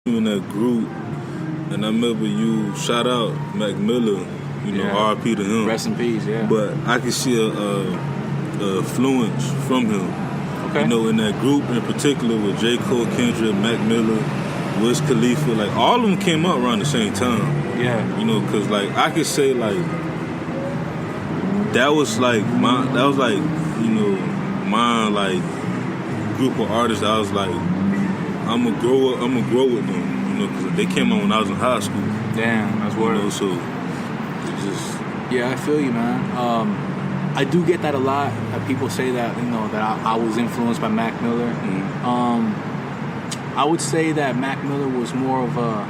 in that group, and I remember you shout out Mac Miller, R.I.P. to him. Rest in peace, yeah. But I can see a influence from him. Okay. In that group in particular with J. Cole, Kendrick, Mac Miller, Wiz Khalifa, like all of them came out around the same time. Yeah. Because like I could say like that was like my like group of artists. I was like, I'm gonna grow with them, because they came out when I was in high school. Damn, that's word. So it just I feel you, man. I do get that a lot. People say that that I was influenced by Mac Miller. Mm-hmm. I would say that Mac Miller was more of a,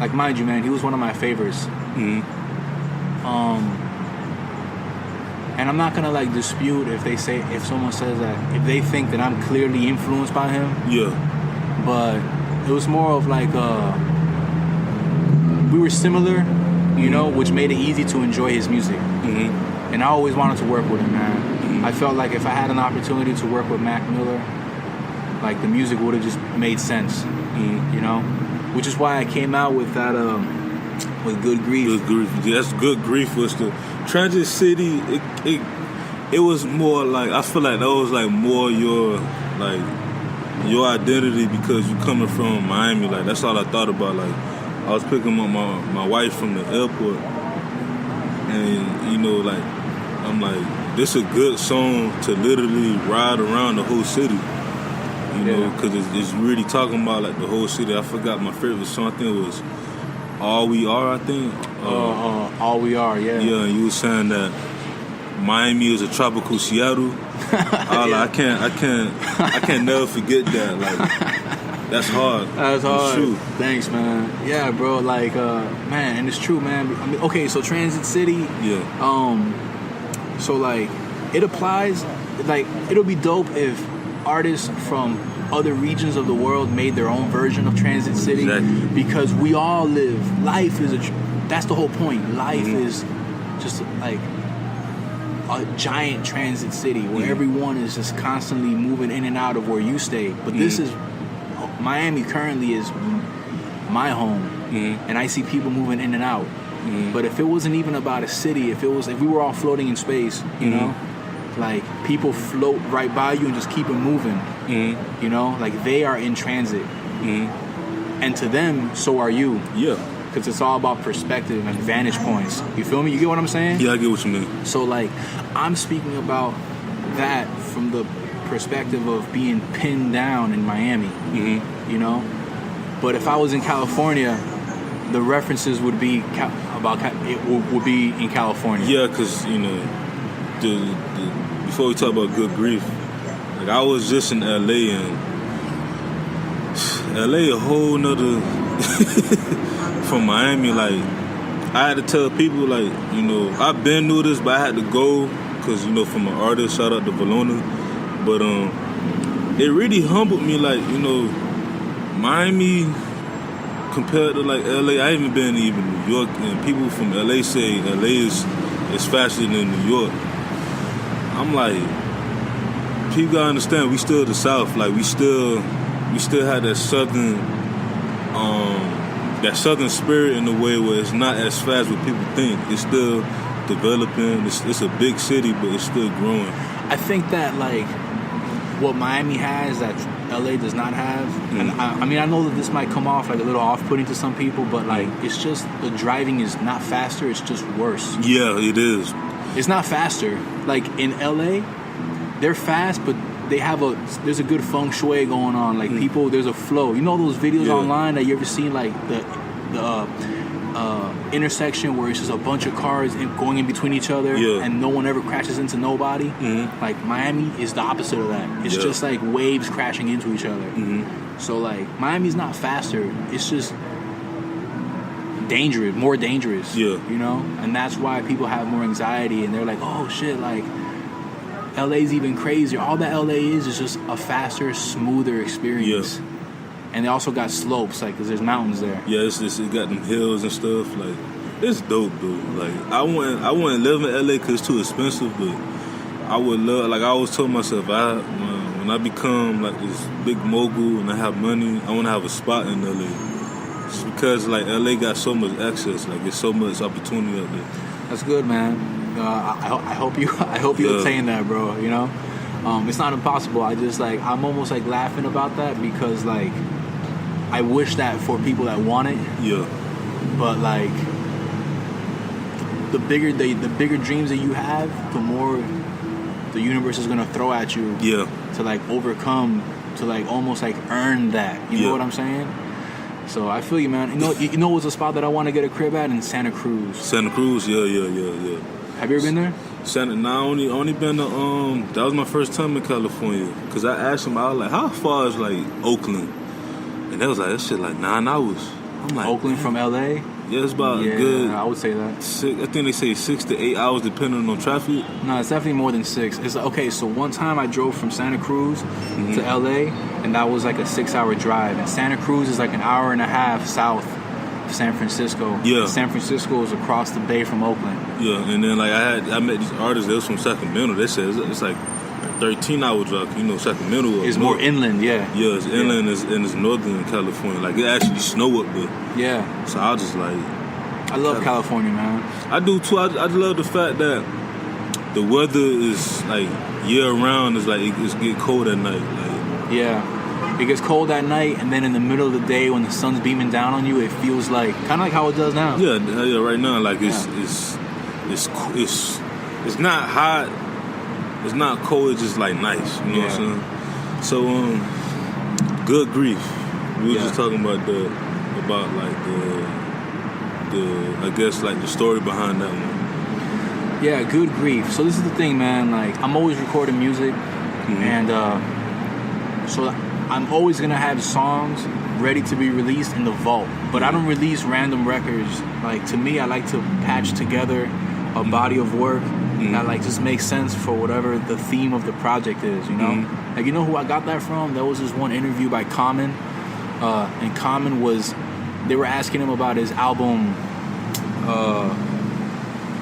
like, mind you, man, he was one of my favorites. Mm-hmm. And I'm not gonna like dispute if someone says that, if they think that I'm clearly influenced by him. Yeah. But it was more of like we were similar, which made it easy to enjoy his music. Mm-hmm. And I always wanted to work with him, man. Mm-hmm. I felt like if I had an opportunity to work with Mac Miller, like the music would have just made sense, which is why I came out with that with Good Grief. Good Grief, that's Good Grief was the Transit City. It was more like, I feel like that was like more your identity, because you coming from Miami. Like that's all I thought about. Like I was picking up my wife from the airport, and like I'm like, this is a good song to literally ride around the whole city. Because it's really talking about like the whole city. I forgot my favorite song. I think it was All We Are. I think. All We Are. Yeah. Yeah, and you were saying that Miami is a tropical Seattle. I can't never forget that. Like that's hard. That's hard. It's true. Thanks, man. Yeah, bro. Like, man, and it's true, man. I mean, okay, so Transit City. Yeah. So like, it applies. Like, it'll be dope if artists from other regions of the world made their own version of Transit City. Exactly. Because we all live. Life is that's the whole point. Life is just like a giant transit city where everyone is just constantly moving in and out of where you stay. But this is Miami currently is my home, and I see people moving in and out. But if it wasn't even about a city, if we were all floating in space, like people float right by you and just keep it moving, like they are in transit, and to them, so are you. Yeah. Because it's all about perspective and vantage points. You feel me? You get what I'm saying? Yeah, I get what you mean. So, like, I'm speaking about that from the perspective of being pinned down in Miami, But if I was in California, the references would be would be in California. Yeah, because, before we talk about Good Grief, like, I was just in L.A. and L.A. a whole nother... from Miami, like I had to tell people, like, I've been through this, but I had to go because, from an artist, shout out to Valona, but it really humbled me, like, Miami compared to like LA. I haven't been to even New York, and people from LA say LA is faster than New York. I'm like, people gotta understand, we still the South, like we still had that southern spirit in a way where it's not as fast what people think. It's still developing. It's a big city, but it's still growing. I think that like what Miami has that LA does not have, and I mean I know that this might come off like a little off-putting to some people, but like it's just the driving is not faster. It's just worse. Yeah, it is. It's not faster. Like in LA, they're fast, but there's a good feng shui going on. Like people, there's a flow. You know those videos online that you ever seen, like the intersection where it's just a bunch of cars going in between each other, and no one ever crashes into nobody. Like Miami is the opposite of that. It's just like waves crashing into each other. So like Miami's not faster. It's just dangerous, more dangerous. And that's why people have more anxiety, and they're like, oh shit, like LA's even crazier. All that LA is just a faster, smoother experience. And they also got slopes, like, because there's mountains there. Yeah, it got them hills and stuff. Like, it's dope, dude. Like, I wouldn't live in LA because it's too expensive, but I would love, like, I always told myself, when when I become like this big mogul and I have money, I want to have a spot in LA. Just because like LA got so much access, like there's so much opportunity out there. That's good, man. I hope you attain that, bro. You know, it's not impossible. I'm almost like laughing about that because like I wish that for people that want it. Yeah. But like the bigger dreams that you have, the more the universe is gonna throw at you. Yeah. To like overcome, to like almost like earn that. You know what I'm saying? So I feel you, man. You know what's a spot that I want to get a crib at in Santa Cruz. Santa Cruz, yeah. Have you ever been there? I only been to that was my first time in California. Cause I asked him, I was like, how far is like Oakland? And they was like, that shit like 9 hours. I'm like, Oakland from LA? Yeah, it's about a good. I would say that. I think they say 6 to 8 hours depending on traffic. No, it's definitely more than 6. It's okay. So one time I drove from Santa Cruz to LA, and that was like a 6-hour drive. And Santa Cruz is like an hour and a half south of San Francisco. Yeah. And San Francisco is across the bay from Oakland. Yeah, and then like I met these artists. They was from Sacramento. They said it's like 13-hour drive. You know, Sacramento is more inland. Yeah, it's inland and it's northern California. Like it actually snow up there. Yeah. So I was just like, I love California, man. I do too. I love the fact that the weather is like year round. It's like it's get cold at night. Like it gets cold at night, and then in the middle of the day when the sun's beaming down on you, it feels like kind of like how it does now. Yeah. Right now, like it's not hot. It's not cold. It's just like nice. You know what I'm saying? So Good Grief. We were just talking about the I guess like the story behind that one. Yeah, Good Grief. So this is the thing, man. Like I'm always recording music, and so I'm always gonna have songs ready to be released in the vault. But I don't release random records. Like to me, I like to patch together a body of work that like just makes sense for whatever the theme of the project is. You know, like you know who I got that from? There was this one interview by Common, and Common was. They were asking him about his album,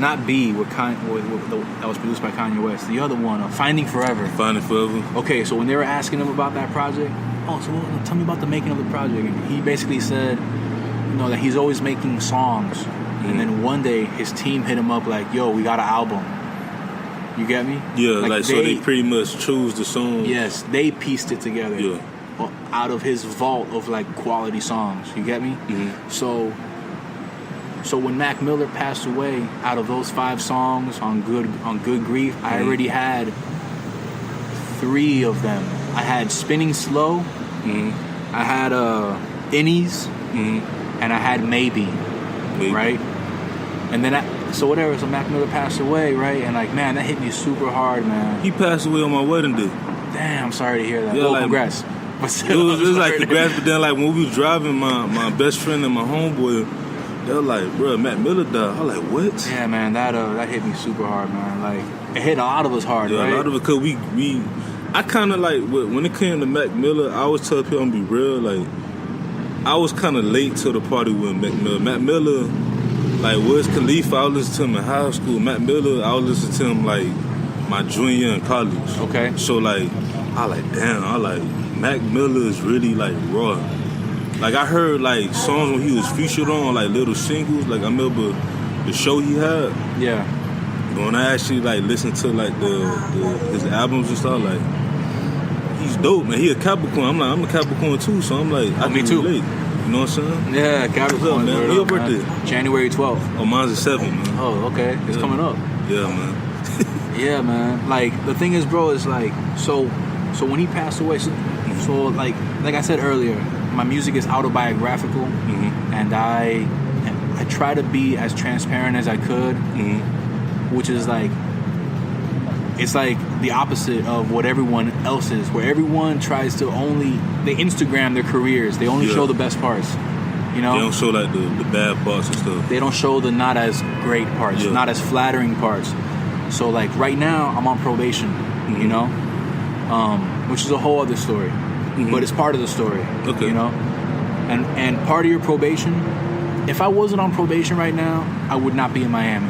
not B, that was produced by Kanye West. The other one, Finding Forever. Finding Forever. Okay, so when they were asking him about that project, tell me about the making of the project. And he basically said, that he's always making songs. And then one day his team hit him up like, yo, we got an album. You get me? Yeah, so they pretty much choose the song. Yes, they pieced it together. Yeah. Out of his vault of like quality songs, you get me? So when Mac Miller passed away, out of those 5 songs on Good Grief, I already had 3 of them. I had Spinning Slow, I had Innies, and I had Maybe. Right? And then so Mac Miller passed away, right? And like, man, that hit me super hard, man. He passed away on my wedding day. Damn, I'm sorry to hear that. Yeah, congrats. It was like congrats, but then like when we was driving, my best friend and my homeboy, they were like, bro, Mac Miller died. I was like, what? Yeah, man, that hit me super hard, man. Like it hit a lot of us hard, right? Yeah, a lot of it, cause I kind of like when it came to Mac Miller, I always tell people, I'm gonna be real, like I was kind of late to the party with Mac Miller. Mac Miller, like Wiz Khalifa, I was listening to him in high school. Mac Miller, I was listening to him like my junior year in college. Okay. So like, Mac Miller is really like raw. Like I heard like songs when he was featured on like little singles. Like I remember the show he had. Yeah. But when I actually like listened to like his albums and stuff, like he's dope, man. He a Capricorn. I'm a Capricorn too, so I'm like I can relate. You know what I'm saying? Yeah, Capricorn. What's up, man? What's your birthday? January 12th. Oh, mine's the 7th, man. Oh, okay. It's coming up. Yeah, man. Yeah, man. Like the thing is, bro, is like so when he passed away, so like I said earlier, my music is autobiographical, and I try to be as transparent as I could, which is like it's like the opposite of what everyone else is, where everyone tries to they Instagram their careers, they only show the best parts, you know. They don't show like the bad parts and stuff. They don't show the not as great parts, not as flattering parts. So like right now I'm on probation, you know, which is a whole other story, but it's part of the story, you know. And part of your probation, if I wasn't on probation right now, I would not be in Miami.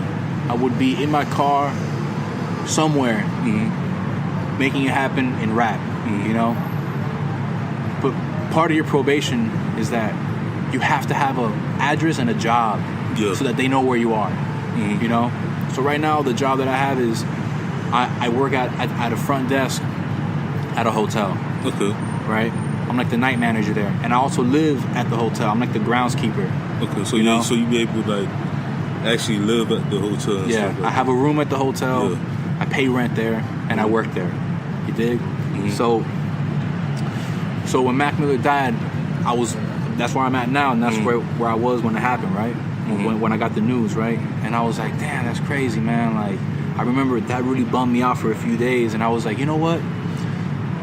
I would be in my car somewhere, making it happen in rap. you know. But part of your probation is that you have to have a address and a job so that they know where you are, you know. So right now, the job that I have is I work at a front desk at a hotel. Okay. Right? I'm like the night manager there. And I also live at the hotel. I'm like the groundskeeper. Okay, so you be able to like actually live at the hotel and stuff like I have a room at the hotel. Yeah. I pay rent there and I work there. You dig? So when Mac Miller died, that's where I'm at now, and that's where I was when it happened, right? When I got the news, right? And I was like, damn, that's crazy, man. Like, I remember that really bummed me out for a few days, and I was like, you know what?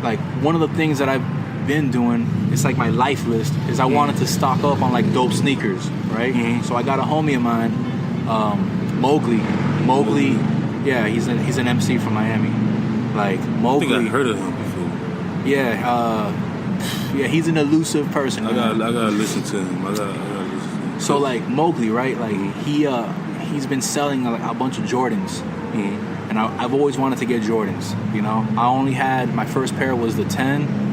Like, one of the things that I've been doing, it's like my life list, is I wanted to stock up on like dope sneakers, right? So I got a homie of mine, Mowgli, yeah, he's an MC from Miami. Like, Mowgli, I think I heard of him before. Yeah, he's an elusive person. I gotta listen to him. I gotta listen to him. So like Mowgli, right? Like he's been selling a bunch of Jordans, and I've always wanted to get Jordans. You know, I only had my first pair was the 10.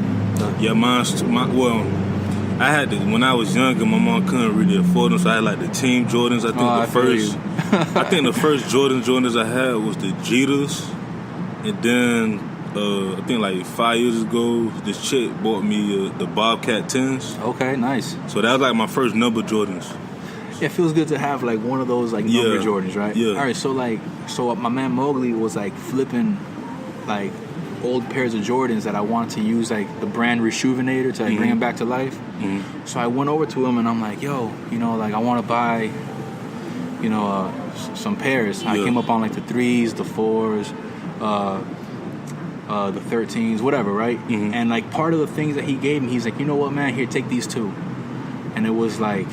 I had when I was younger, my mom couldn't really afford them, so I had like the Team Jordans. I think the first Jordans I had was the Jeeters, and then I think like 5 years ago, this chick bought me the Bobcat 10s. Okay, nice. So that was like my first number Jordans. Yeah, it feels good to have like one of those like number Jordans, right? Yeah. All right, so my man Mowgli was like flipping like old pairs of Jordans that I wanted to use like the brand Rejuvenator to like bring them back to life. So I went over to him and I'm like, yo, you know, like I want to buy, you know, some pairs. I came up on like the 3s, the 4s, the 13s, whatever, right? And like part of the things that he gave me, he's like, you know what, man, here, take these two. And it was like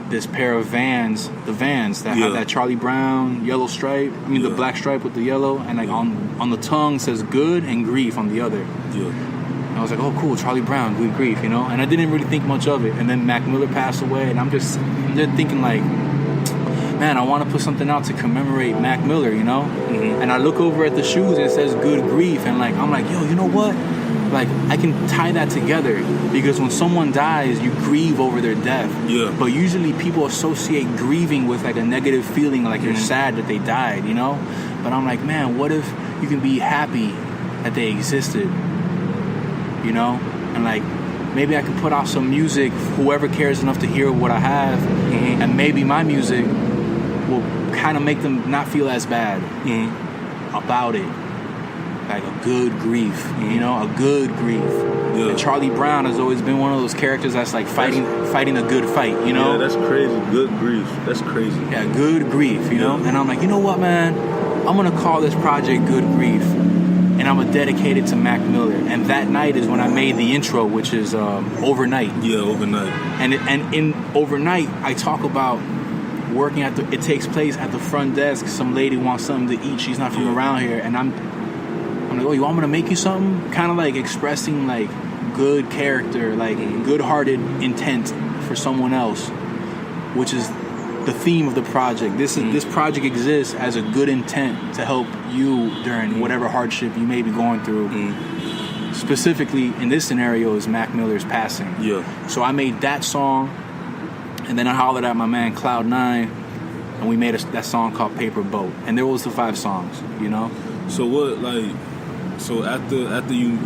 this pair of Vans, the Vans that have that Charlie Brown yellow stripe. I mean, the black stripe with the yellow, and like on the tongue says good and grief on the other. And I was like, oh, cool, Charlie Brown, good grief, you know? And I didn't really think much of it. And then Mac Miller passed away, and I'm just thinking like, man, I want to put something out to commemorate Mac Miller, you know? And I look over at the shoes and it says good grief, and like I'm like, yo, you know what? Like, I can tie that together, because when someone dies, you grieve over their death. But usually people associate grieving with like a negative feeling, like you're sad that they died, you know? But I'm like, man, what if you can be happy that they existed, you know? And like, maybe I can put out some music, whoever cares enough to hear what I have, and maybe my music will kind of make them not feel as bad about it. Like a good grief, you know, a good grief. And Charlie Brown has always been one of those characters that's like fighting a good fight, you know? Yeah, that's crazy. Good grief. That's crazy. Yeah, good grief, you know? And I'm like, you know what, man? I'm going to call this project Good Grief, and I'm going to dedicate it to Mac Miller. And that night is when I made the intro, which is Overnight. Yeah, Overnight. And in Overnight, I talk about working it takes place at the front desk. Some lady wants something to eat. She's not from around here. And I'm like, oh, you want me to make you something? Kind of like expressing like good character, like good-hearted intent for someone else, which is the theme of the project. This project exists as a good intent to help you during whatever hardship you may be going through. Specifically, in this scenario, is Mac Miller's passing. So I made that song, and then I hollered at my man Cloud9, and we made that song called Paper Boat. And there was the 5 songs, you know? So what, like, so after you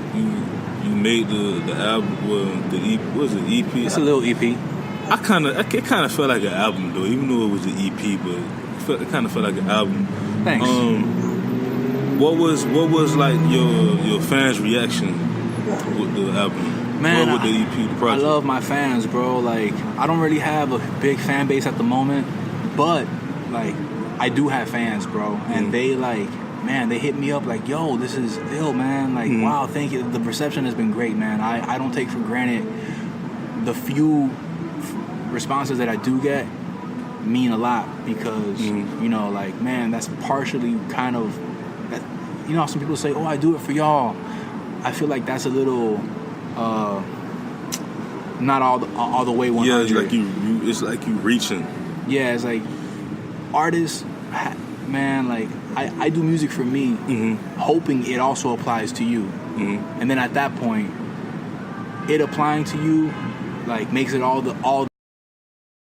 made the album, well, the EP, what was it, EP? It's a little EP. It kind of felt like an album though, even though it was an EP, but it kind of felt like an album. Thanks. What was like your fans' reaction with the album? Man, with the EP, the project? I love my fans, bro. Like, I don't really have a big fan base at the moment, but like, I do have fans, bro, and they like. Man, they hit me up like, yo, this is ill, man. Like, wow, thank you. The reception has been great, man. I don't take for granted the few responses that I do get mean a lot, because, you know, like, man, that's partially kind of, you know, some people say, oh, I do it for y'all. I feel like that's a little, not all the way 100. Yeah, it's like you reaching. Yeah, it's like artists, man, like, I do music for me, hoping it also applies to you. And then at that point, it applying to you, like, makes it all